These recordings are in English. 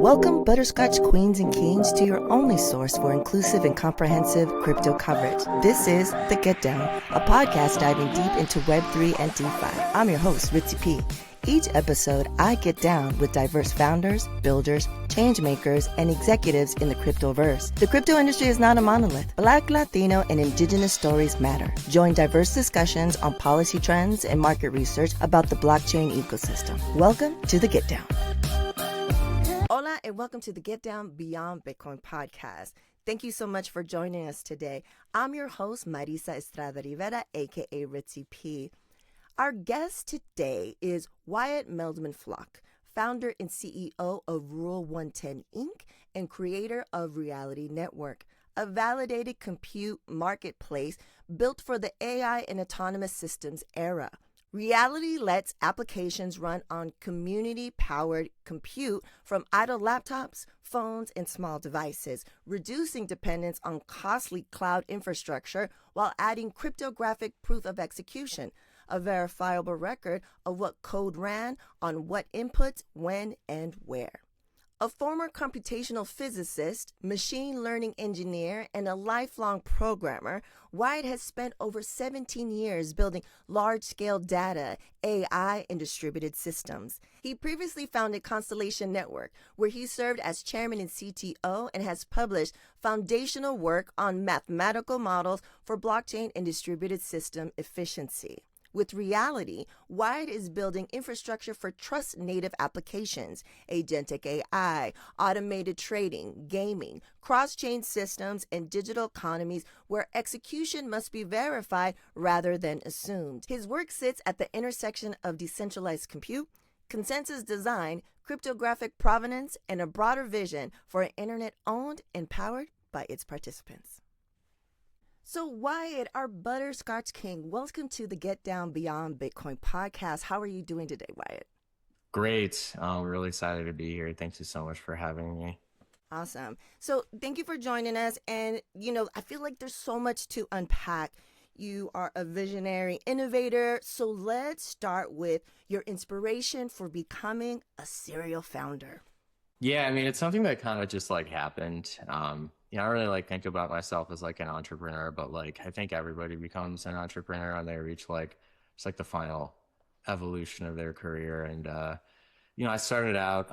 Welcome, Butterscotch Queens and Kings, to your only source for inclusive and comprehensive crypto coverage. This is The Get Down, a podcast diving deep into Web3 and DeFi. I'm your host, Ritzy P. Each episode, I get down with diverse founders, builders, change makers, and executives in the cryptoverse. The crypto industry is not a monolith. Black, Latino, and indigenous stories matter. Join diverse discussions on policy trends and market research about the blockchain ecosystem. Welcome to The Get Down. Hola, and welcome to the Get Down Beyond Bitcoin podcast. Thank you so much for joining us today. I'm your host, Marisa Estrada Rivera, aka Ritzy P. Our guest today is Wyatt Meldman-Floch, founder and CEO of Rule 110 Inc. and creator of Reality Network, a validated compute marketplace built for the AI and autonomous systems era. Reality lets applications run on community-powered compute from idle laptops, phones, and small devices, reducing dependence on costly cloud infrastructure while adding cryptographic proof of execution, a verifiable record of what code ran on what inputs, when, and where. A former computational physicist, machine learning engineer, and a lifelong programmer, Wyatt has spent over 17 years building large-scale data, AI, and distributed systems. He previously founded Constellation Network, where he served as chairman and CTO and has published foundational work on mathematical models for blockchain and distributed system efficiency. With Reality, Wyatt is building infrastructure for trust-native applications, agentic AI, automated trading, gaming, cross-chain systems, and digital economies where execution must be verified rather than assumed. His work sits at the intersection of decentralized compute, consensus design, cryptographic provenance, and a broader vision for an internet owned and powered by its participants. So Wyatt, our Butterscotch King, welcome to the Get Down Beyond Bitcoin podcast. How are you doing today, Wyatt? Great. I'm really excited to be here. Thank you so much for having me. Awesome. So thank you for joining us. And, I feel like there's so much to unpack. You are a visionary innovator. So let's start with your inspiration for becoming a serial founder. Yeah, I mean, it's something that kind of just happened. I don't really think about myself as an entrepreneur, but I think everybody becomes an entrepreneur when they reach just the final evolution of their career. And I started out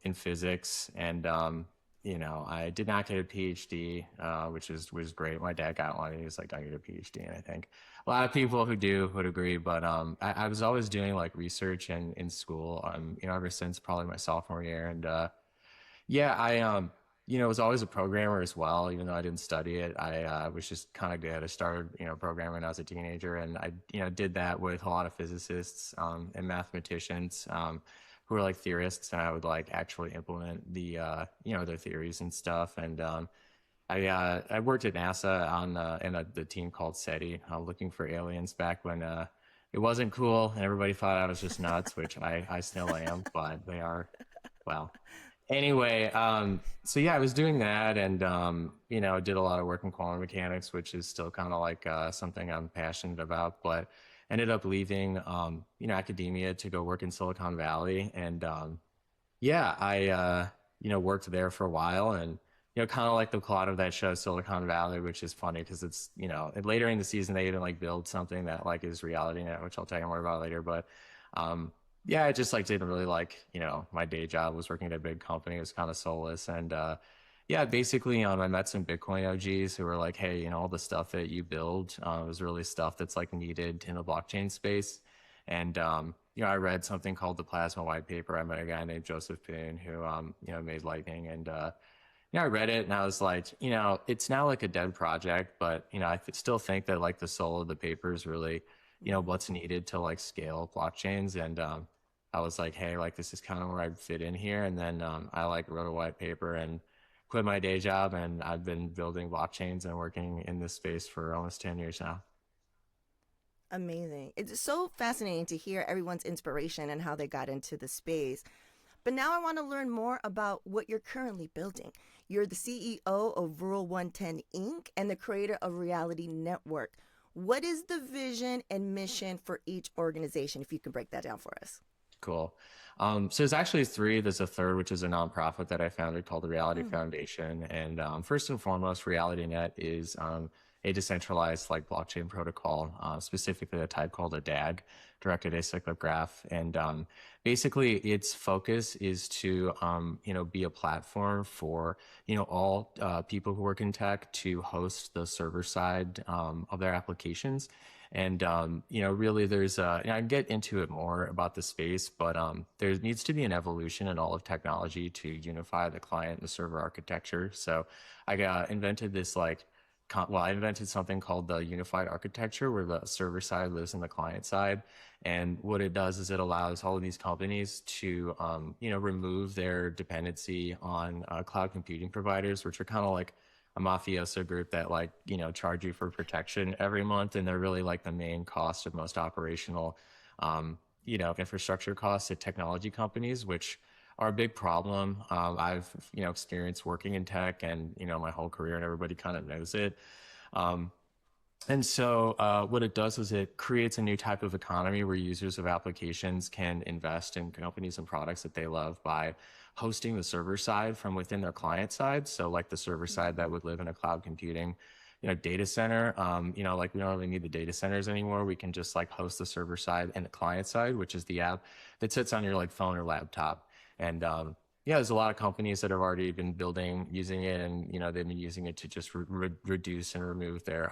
in physics, and I did not get a PhD, which was great. My dad got one. He was like, "I get a PhD," and I think a lot of people who do would agree. But I was always doing research in school. Ever since probably my sophomore year, and I was always a programmer as well, even though I didn't study it. I was just kind of good. I started, programming when I was a teenager, and I, did that with a lot of physicists and mathematicians who were theorists, and I would actually implement the, their theories and stuff. And I worked at NASA on in the team called SETI, looking for aliens back when it wasn't cool, and everybody thought I was just nuts, which I still am, but they are, well. Anyway, so yeah, I was doing that, and did a lot of work in quantum mechanics, which is still kind of something I'm passionate about. But ended up leaving, academia to go work in Silicon Valley, and I worked there for a while, and kind of like the plot of that show Silicon Valley, which is funny because it's later in the season they even build something that is reality now, which I'll tell you more about later, but. I just didn't really my day job was working at a big company. It was kind of soulless. And basically I met some Bitcoin OGs who were like, hey, all the stuff that you build was really stuff that's needed in the blockchain space. And I read something called the Plasma White Paper. I met a guy named Joseph Poon who made Lightning, and I read it, and I was like, it's now a dead project, but I still think that the soul of the paper is really what's needed to scale blockchains. And I was like, hey, this is kind of where I'd fit in here. And then I wrote a white paper and quit my day job, and I've been building blockchains and working in this space for almost 10 years now. Amazing. It's so fascinating to hear everyone's inspiration and how they got into the space. But now I want to learn more about what you're currently building. You're the CEO of Rule 110 Inc. and the creator of Reality Network. What is the vision and mission for each organization, if you can break that down for us? Cool. So there's actually three. There's a third, which is a nonprofit that I founded called the Reality Foundation. And first and foremost, RealityNet is a decentralized like blockchain protocol, specifically a type called a DAG, directed acyclic graph. And basically, its focus is to be a platform for all people who work in tech to host the server side of their applications. And really, there's I can get into it more about the space, but there needs to be an evolution in all of technology to unify the client and the server architecture. So I invented this I invented something called the unified architecture where the server side lives in the client side. And what it does is it allows all of these companies to, remove their dependency on cloud computing providers, which are kind of like a mafioso group that charge you for protection every month. And they're really like the main cost of most operational, infrastructure costs at technology companies, which are a big problem. I've, experienced working in tech and, my whole career, and everybody kind of knows it. And so what it does is it creates a new type of economy where users of applications can invest in companies and products that they love by hosting the server side from within their client side. So like the server side that would live in a cloud computing, data center, like we don't really need the data centers anymore. We can just like host the server side and the client side, which is the app that sits on your like phone or laptop. And there's a lot of companies that have already been using it, and they've been using it to just reduce and remove their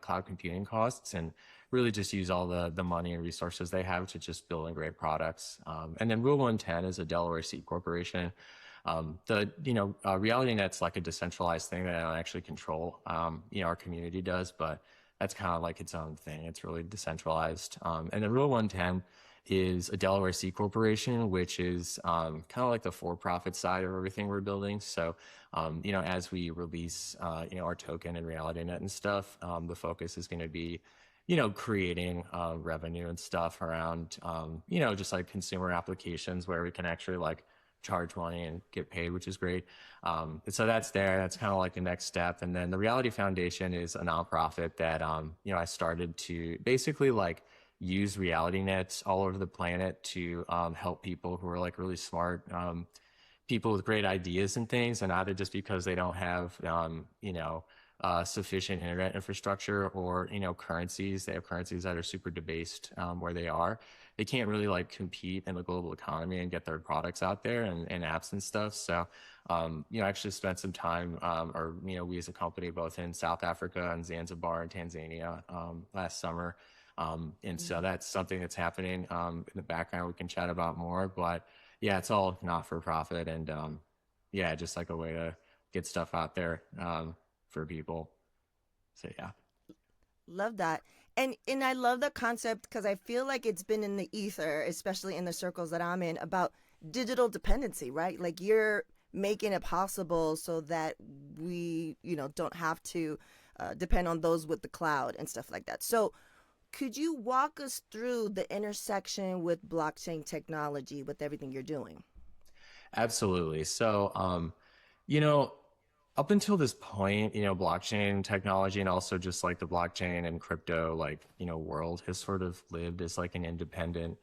cloud computing costs, and really just use all the money and resources they have to just building great products. And then Rule 110 is a Delaware C corporation. RealityNet's like a decentralized thing that I don't actually control. Our community does, but that's kind of like its own thing. It's really decentralized. And then Rule 110 is a Delaware C corporation, which is kind of like the for-profit side of everything we're building. So, as we release, our token and RealityNet and stuff, the focus is going to be, creating revenue and stuff around, just like consumer applications where we can actually like charge money and get paid, which is great. And so that's kind of like the next step. And then the Reality Foundation is a nonprofit that, I started to basically like use reality nets all over the planet to help people who are like really smart, people with great ideas and things, and either just because they don't have sufficient internet infrastructure or currencies. They have currencies that are super debased where they are. They can't really like compete in the global economy and get their products out there and apps and stuff. So I actually spent some time, we as a company, both in South Africa and Zanzibar and Tanzania last summer. And so that's something that's happening in the background. We can chat about more, but yeah, it's all not for profit, and just like a way to get stuff out there for people. So yeah. Love that. And I love the concept because I feel like it's been in the ether, especially in the circles that I'm in, about digital dependency, right? Like you're making it possible so that we, don't have to depend on those with the cloud and stuff like that. So could you walk us through the intersection with blockchain technology with everything you're doing? Absolutely. So, up until this point, blockchain technology and also just like the blockchain and crypto, world has sort of lived as like an independent,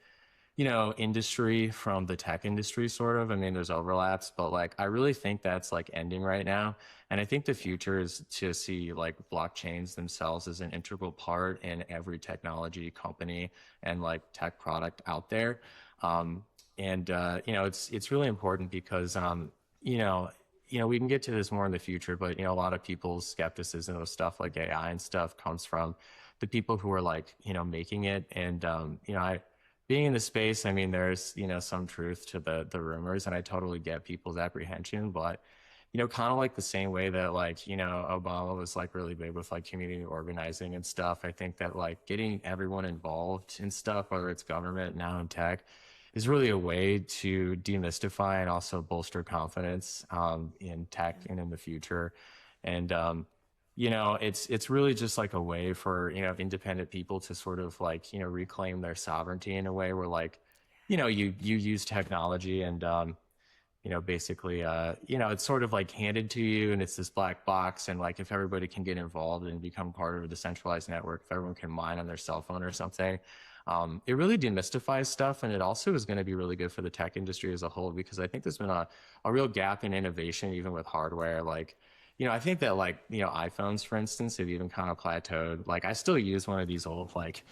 industry from the tech industry, sort of. I mean, there's overlaps, but like, I really think that's like ending right now. And I think the future is to see like blockchains themselves as an integral part in every technology company and like tech product out there. It's really important because, we can get to this more in the future, but a lot of people's skepticism of stuff like AI and stuff comes from the people who are like, making it. And being in the space, I mean, there's some truth to the rumors, and I totally get people's apprehension, but kind of like the same way that like Obama was like really big with like community organizing and stuff. I think that like getting everyone involved in stuff, whether it's government now in tech, is really a way to demystify and also bolster confidence in tech and in the future. And it's really just like a way for independent people to sort of like reclaim their sovereignty in a way where like you use technology and basically it's sort of like handed to you, and it's this black box, and like if everybody can get involved and become part of a decentralized network, if everyone can mine on their cell phone or something, it really demystifies stuff, and it also is going to be really good for the tech industry as a whole, because I think there's been a real gap in innovation, even with hardware. Like, I think that, like, iPhones, for instance, have even kind of plateaued. Like, I still use one of these old, like,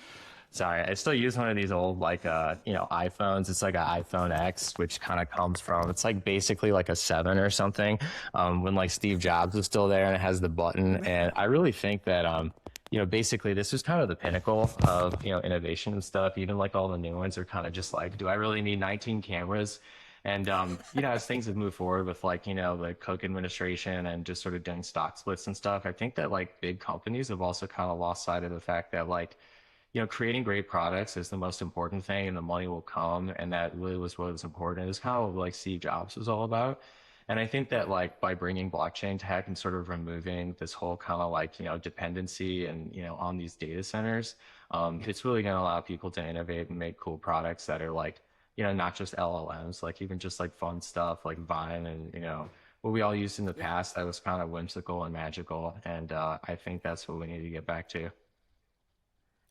sorry, I still use one of these old, like, iPhones. It's like an iPhone X, which kind of comes from, it's like basically like a 7 or something, when like Steve Jobs was still there, and it has the button. And I really think that, basically this is kind of the pinnacle of, innovation and stuff. Even like all the new ones are kind of just like, do I really need 19 cameras? And, as things have moved forward with, like, the Cook administration and just sort of doing stock splits and stuff, I think that, like, big companies have also kind of lost sight of the fact that, like, creating great products is the most important thing, and the money will come. And that really was what was important. It's kind of like Steve Jobs was all about. And I think that, like, by bringing blockchain tech and sort of removing this whole kind of like, dependency and, on these data centers, it's really going to allow people to innovate and make cool products that are like, not just LLMs, like even just like fun stuff like Vine and, what we all used in the past that was kind of whimsical and magical. And I think that's what we need to get back to.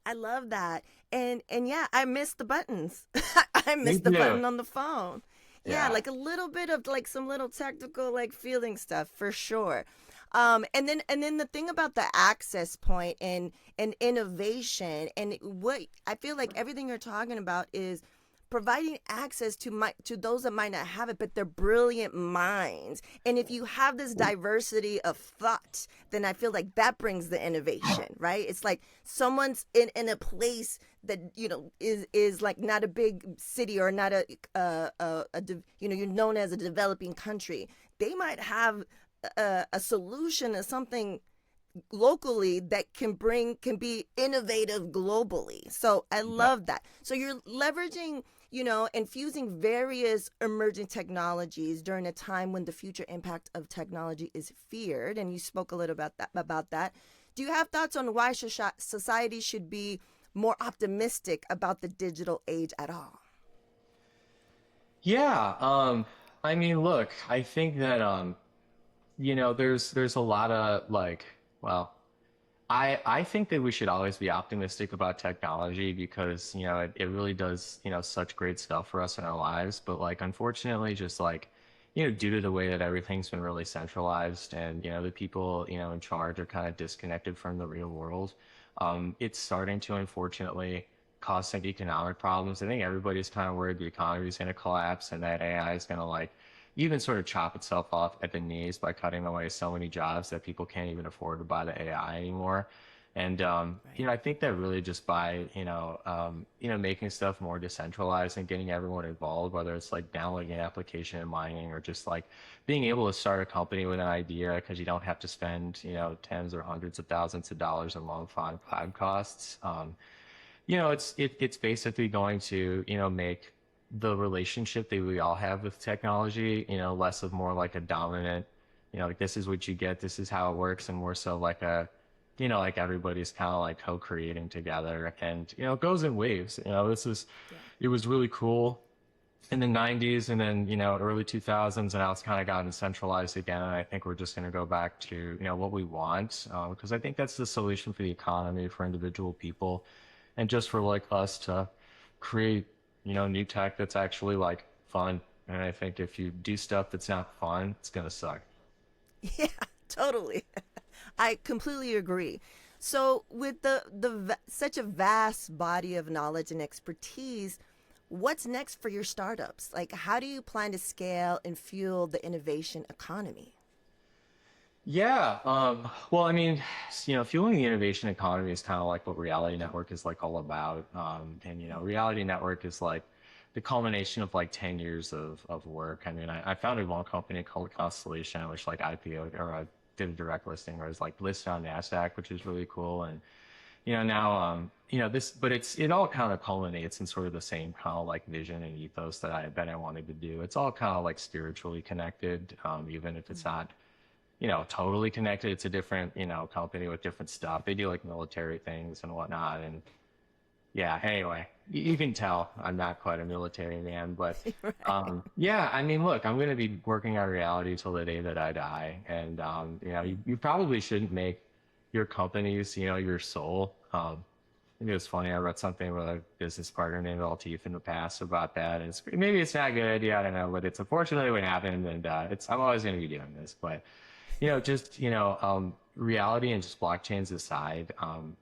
I love that. And yeah, I miss the buttons. I Me miss the too. button on the phone. Yeah, Yeah. like a little bit of like some little technical like feeling stuff for sure. And then the thing about the access point and innovation, and what I feel like everything you're talking about is providing access to those that might not have it, but they're brilliant minds. And if you have this diversity of thought, then I feel like that brings the innovation, right? It's like someone's in a place that is like not a big city, or not you're known as a developing country. They might have a solution or something locally that can be innovative globally. So I love that. So you're leveraging, infusing various emerging technologies during a time when the future impact of technology is feared, and you spoke a little about that. Do you have thoughts on why society should be more optimistic about the digital age at all? Yeah. I mean, look, I think that, there's a lot of like, well, I think that we should always be optimistic about technology, because, it really does, such great stuff for us in our lives. But, like, unfortunately, just like, due to the way that everything's been really centralized, and, the people, in charge are kind of disconnected from the real world, it's starting to, unfortunately, cause some economic problems. I think everybody's kind of worried the economy is going to collapse, and that AI is going to, like, even sort of chop itself off at the knees by cutting away so many jobs that people can't even afford to buy the AI anymore. And Right. I think that really just by making stuff more decentralized and getting everyone involved, whether it's like downloading an application and mining, or just like being able to start a company with an idea, because you don't have to spend tens or hundreds of thousands of dollars a month on cloud costs. It's basically going to make the relationship that we all have with technology, less of more like a dominant, like, this is what you get, this is how it works, and more so like a, like everybody's kind of like co-creating together. And it goes in waves. Yeah. It was really cool in the 90s, and then early 2000s, and now it's kind of gotten centralized again. And I think we're just going to go back to what we want, because I think that's the solution for the economy, for individual people, and just for like us to create new tech that's actually like fun. And I think if you do stuff that's not fun, it's going to suck. Yeah, totally. I completely agree. So, with such a vast body of knowledge and expertise, what's next for your startups? Like, how do you plan to scale and fuel the innovation economy? Yeah. Well, I mean, fueling the innovation economy is kind of like what Reality Network is like all about. And Reality Network is like the culmination of like 10 years of work. I mean, I founded one company called Constellation, which like IPO, or did a direct listing, or is like listed on NASDAQ, which is really cool. And now, this, but it all kind of culminates in sort of the same kind of like vision and ethos that I wanted to do. It's all kind of like spiritually connected, even if it's not totally connected. It's a different, company with different stuff. They do like military things and whatnot. And yeah, anyway, you can tell I'm not quite a military man, but Right. yeah, I mean, look, I'm going to be working on reality till the day that I die. And, you probably shouldn't make your companies, your soul. it was funny. I read something with a business partner named Altif in the past about that. And maybe it's not a good idea. I don't know, but it's unfortunately what happened. And I'm always going to be doing this. But, just, reality and just blockchains aside,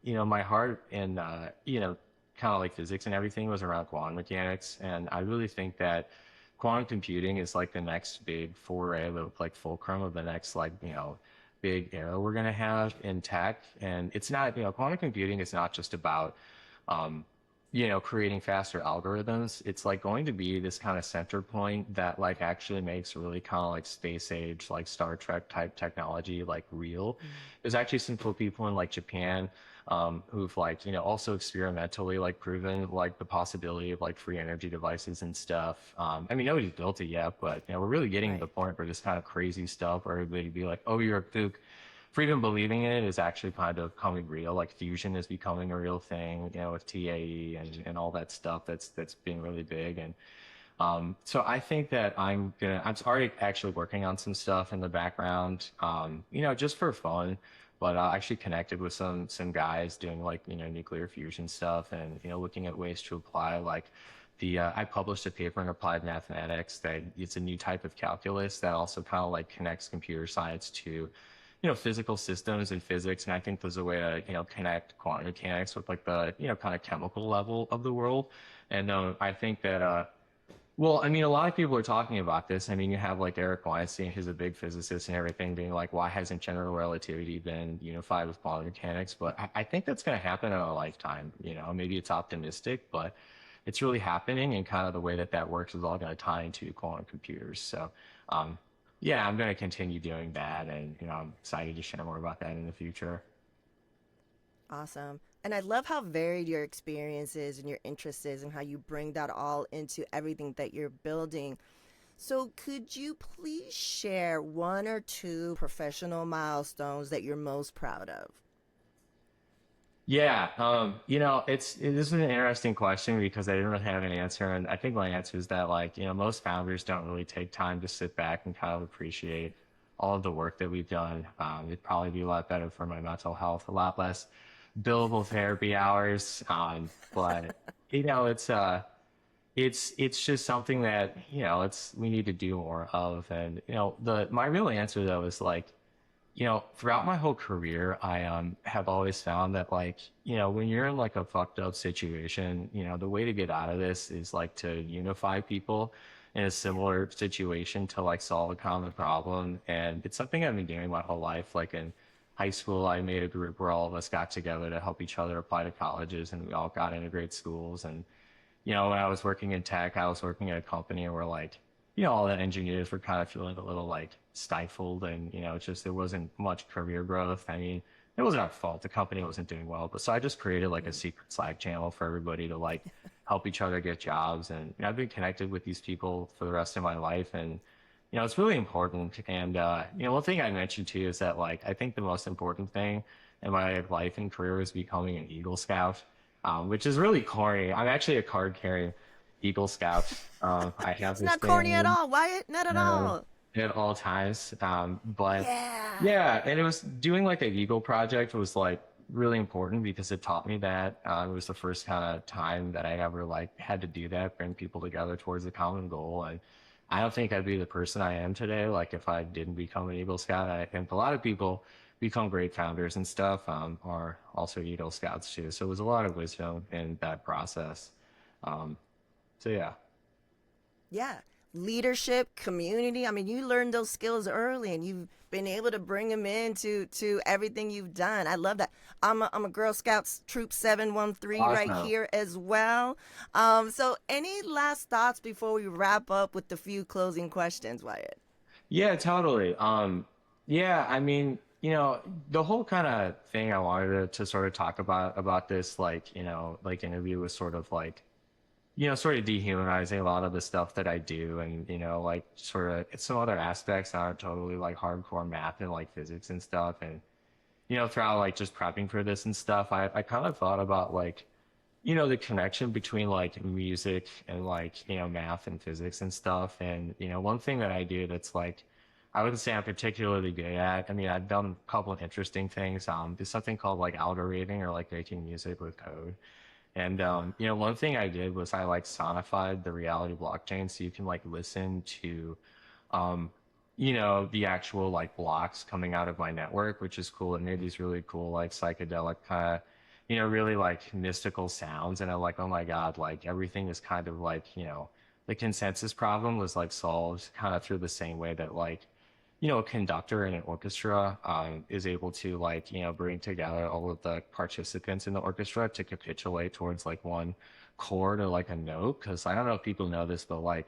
my heart and, kind of like physics and everything was around quantum mechanics. And I really think that quantum computing is like the next big foray, the like fulcrum of the next like, big era we're going to have in tech. And it's not, quantum computing is not just about, um, creating faster algorithms. It's like going to be this kind of center point that like actually makes really kind of like space age, like Star Trek type technology, like real. There's actually some cool people in like Japan, who've like, also experimentally like proven like the possibility of like free energy devices and stuff. I mean, nobody's built it yet, but we're really getting to the Right. point where this kind of crazy stuff where everybody be like, oh, you're a kook. For even believing in it is actually kind of becoming real. Like fusion is becoming a real thing, with TAE and all that stuff that's being really big. And so I think that I'm already actually working on some stuff in the background, just for fun. But I actually connected with some guys doing like nuclear fusion stuff and looking at ways to apply like I published a paper in applied mathematics that it's a new type of calculus that also kind of like connects computer science to physical systems and physics. And I think there's a way to, connect quantum mechanics with like the, kind of chemical level of the world. And I think that, well, I mean, a lot of people are talking about this. I mean, you have like Eric Weinstein, who's a big physicist and everything, being like, why hasn't general relativity been unified with quantum mechanics? But I think that's going to happen in a lifetime. Maybe it's optimistic, but it's really happening. And kind of the way that that works is all going to tie into quantum computers. So, yeah, I'm going to continue doing that. And, I'm excited to share more about that in the future. Awesome. And I love how varied your experience is and your interest is and how you bring that all into everything that you're building. So, could you please share one or two professional milestones that you're most proud of? Yeah, this is an interesting question because I didn't really have an answer, and I think my answer is that like most founders don't really take time to sit back and kind of appreciate all of the work that we've done. It'd probably be a lot better for my mental health, a lot less billable therapy hours. But it's just something that it's we need to do more of, and the my real answer though is like throughout my whole career, I have always found that like, when you're in like a fucked up situation, the way to get out of this is like to unify people in a similar situation to like solve a common problem. And it's something I've been doing my whole life. Like in high school, I made a group where all of us got together to help each other apply to colleges and we all got into great schools. And when I was working in tech, I was working at a company where like, all the engineers were kind of feeling a little like stifled and, it's just there wasn't much career growth. I mean, it wasn't our fault. The company wasn't doing well. But so I just created like a secret Slack channel for everybody to like help each other get jobs. And I've been connected with these people for the rest of my life. And, it's really important. And, one thing I mentioned too is that like, I think the most important thing in my life and career is becoming an Eagle Scout, which is really corny. I'm actually a card carrying Eagle Scout. I have It's this not corny at thing all, Wyatt. Not at uh, all. at all times. But Yeah. yeah, and it was doing like the Eagle project was like really important because it taught me that. It was the first kind of time that I ever like had to do that, bring people together towards a common goal. And I don't think I'd be the person I am today, like if I didn't become an Eagle Scout. I think a lot of people become great founders and stuff, are also Eagle Scouts too. So it was a lot of wisdom in that process. Um, so yeah. Yeah. Leadership, community. I mean, you learned those skills early and you've been able to bring them into to everything you've done. I love that. I'm a Girl Scouts Troop 713 right Awesome. here as well. So any last thoughts before we wrap up with the few closing questions, Wyatt? Yeah, totally. Yeah, I mean, the whole kind of thing I wanted to sort of talk about this, like, like interview was sort of like, sort of dehumanizing a lot of the stuff that I do, and like sort of it's some other aspects that aren't totally like hardcore math and like physics and stuff, and throughout like just prepping for this and stuff, I kind of thought about like the connection between like music and like math and physics and stuff, and one thing that I do that's like I wouldn't say I'm particularly good at. I mean, I've done a couple of interesting things. There's something called like algorithming or like making music with code. And one thing I did was I like sonified the reality blockchain so you can like listen to um, the actual like blocks coming out of my network, which is cool. It made these really cool, like psychedelic kind of, really like mystical sounds. And I'm like, oh my God, like everything is kind of like, the consensus problem was like solved kind of through the same way that like, a conductor in an orchestra is able to like, bring together all of the participants in the orchestra to capitulate towards like one chord or like a note. Cause I don't know if people know this, but like,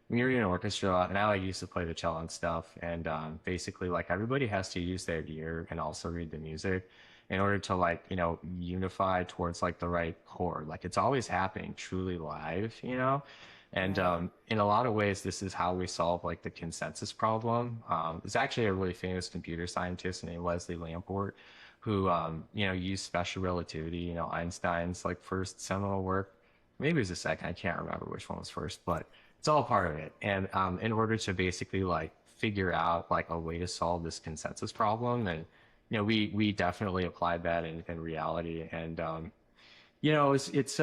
when you're in an orchestra, and I like used to play the cello and stuff, and basically like everybody has to use their ear and also read the music in order to like unify towards like the right chord. Like it's always happening truly live. And Right. in a lot of ways, this is how we solve like the consensus problem. There's actually a really famous computer scientist named Leslie Lamport who used special relativity. Einstein's like first seminal work, maybe it was the second. I can't remember which one was first, but it's all part of it. And in order to basically like figure out like a way to solve this consensus problem, and we definitely applied that in reality. And it's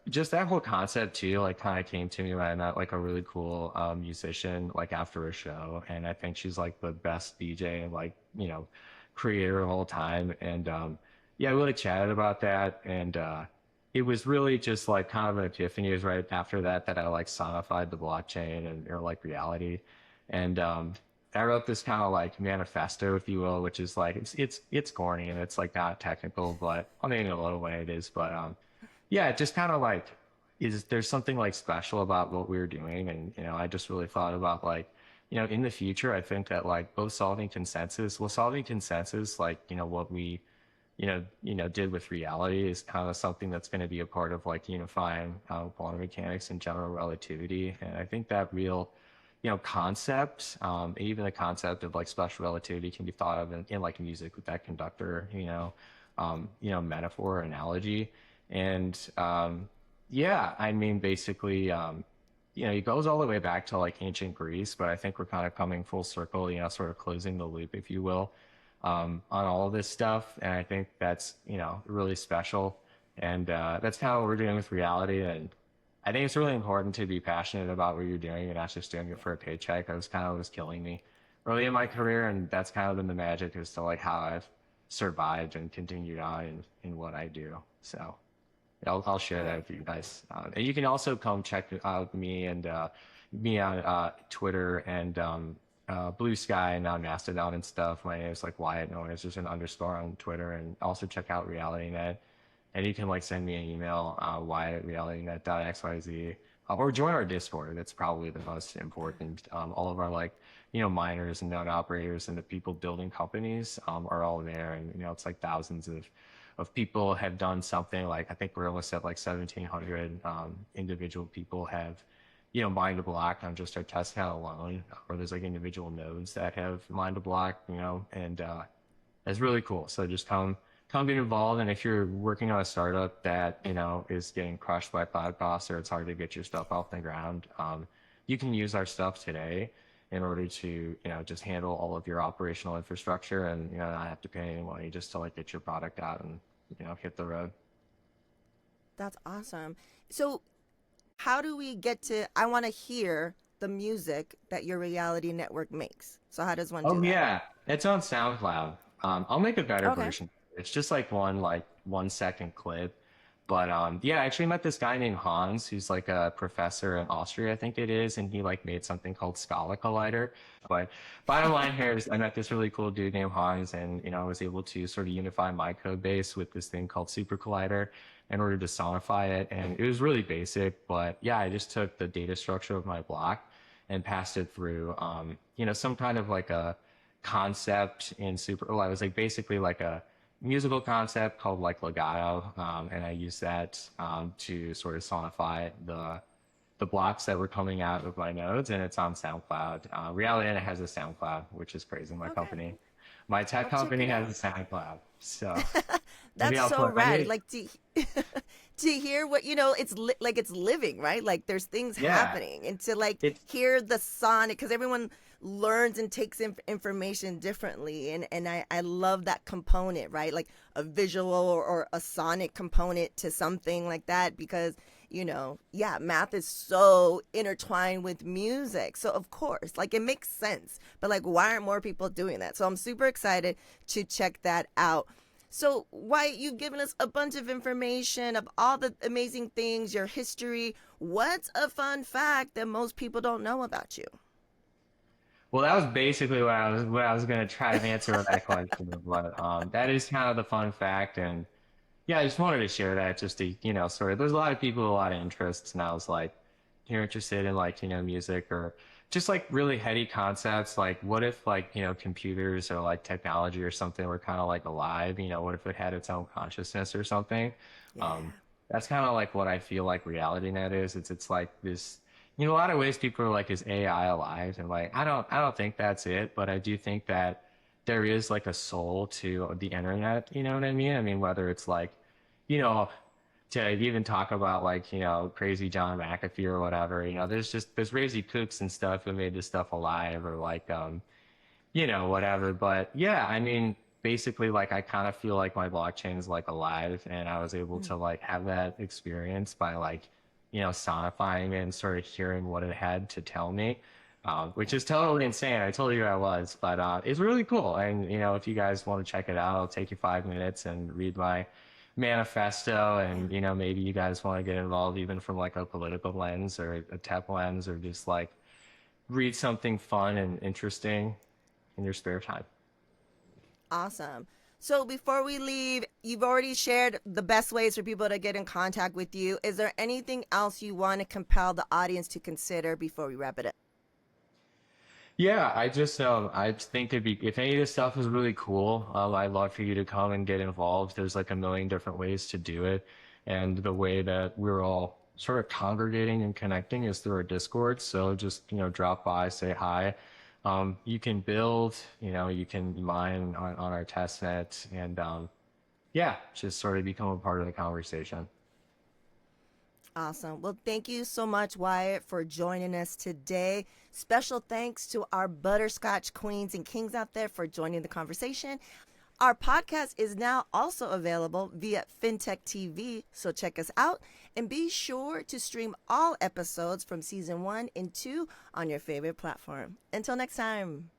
just that whole concept too, like kind of came to me when I met like a really cool musician like after a show, and I think she's like the best DJ and like creator of all time. And yeah, we like chatted about that, and it was really just like kind of an epiphany. It was right after that that I like sonified the blockchain and or like reality, and I wrote this kind of like manifesto, if you will, which is like it's corny and it's like not technical, but I mean in a little way it is. But yeah, it just kind of like is there's something like special about what we were doing, and I just really thought about like in the future, I think that like both solving consensus, like what we did with reality is kind of something that's going to be a part of like unifying quantum mechanics and general relativity. And I think that real, concept, even the concept of like special relativity can be thought of in like music with that conductor, metaphor or analogy. And yeah, I mean, basically, it goes all the way back to like ancient Greece, but I think we're kind of coming full circle, sort of closing the loop, if you will, on all of this stuff. And I think that's, really special. And that's kind of what we're doing with reality. And I think it's really important to be passionate about what you're doing and not just doing it for a paycheck. That was kind of what was killing me early in my career. And that's kind of been the magic as to like how I've survived and continued on in what I do. So. I'll share that Right. with you guys. And you can also come check out me and me on Twitter and Blue Sky and on Mastodon and stuff. My name is like Wyatt, known as just an underscore on Twitter. And also check out RealityNet. And you can like send me an email, wyatt@realitynet.xyz, or join our Discord. That's probably the most important. All of our like, miners and node operators and the people building companies are all there. And, it's like thousands of people have done something. Like I think we're almost at like 1,700 individual people have mined a block on just our testnet alone, or there's like individual nodes that have mined a block, and it's really cool. So just come get involved. And if you're working on a startup that is getting crushed by cloud costs or it's hard to get your stuff off the ground, you can use our stuff today in order to just handle all of your operational infrastructure, and not have to pay any money just to like get your product out and hit the road. That's awesome. So, how do we get to? I want to hear the music that your reality network makes. So, how does one Oh do that? yeah, it's on SoundCloud. I'll make a better Okay. version. It's just like 1 second clip. But yeah, I actually met this guy named Hans, who's like a professor in Austria, I think it is, and he like made something called Scala Collider. But bottom line here is I met this really cool dude named Hans, and I was able to sort of unify my code base with this thing called Super Collider in order to sonify it. And it was really basic, but yeah, I just took the data structure of my block and passed it through some kind of like a concept in Super. Well, I was like basically like a musical concept called like legato, and I used that to sort of sonify the blocks that were coming out of my nodes, and it's on SoundCloud. RealityNet has a SoundCloud, which is crazy. My Okay. company, my tech I'll check company it has out. a SoundCloud. So Maybe That's I'll so put rad. maybe Like to to hear what it's like it's living, right? Like there's things yeah. happening, and to like It's hear the sonic, because everyone learns and takes information differently, and I love that component, right? Like a visual or a sonic component to something like that, because yeah, math is so intertwined with music. So of course, like it makes sense. But like why aren't more people doing that? So I'm super excited to check that out. So, Wyatt, you've given us a bunch of information of all the amazing things, your history. What's a fun fact that most people don't know about you? well, that was basically what I was going to try to answer with that question. But that is kind of the fun fact, and yeah, I just wanted to share that just to sort of. There's a lot of people with a lot of interests, and I was like, you're interested in like music or just like really heady concepts. Like, what if like computers or like technology or something were kind of like alive? What if it had its own consciousness or something? Yeah. Um, that's kind of like what I feel like reality net is. It's like this. A lot of ways people are like, is AI alive? And like, I don't think that's it, but I do think that there is like a soul to the internet. You know what I mean? I mean, whether it's like, you know, to even talk about like, crazy John McAfee or whatever, there's Razy Cooks and stuff who made this stuff alive or like, whatever. But yeah, I mean, basically like I kind of feel like my blockchain is like alive and I was able to like have that experience by like, sonifying it and sort of hearing what it had to tell me. Which is totally insane. I told you I was, but it's really cool. And if you guys want to check it out, I'll take you 5 minutes and read my manifesto. Yeah. And maybe you guys want to get involved even from like a political lens or a tech lens, or just like read something fun and interesting in your spare time. Awesome. So before we leave, you've already shared the best ways for people to get in contact with you. Is there anything else you want to compel the audience to consider before we wrap it up? Yeah, I think it'd be, if any of this stuff is really cool, I'd love for you to come and get involved. There's like a million different ways to do it, and the way that we're all sort of congregating and connecting is through our Discord. So just drop by, say hi. You can build, you can mine on our test net, and yeah, just sort of become a part of the conversation. Awesome. Well, thank you so much, Wyatt, for joining us today. Special thanks to our butterscotch queens and kings out there for joining the conversation. Our podcast is now also available via FinTech TV, so check us out and be sure to stream all episodes from season 1 and 2 on your favorite platform. Until next time.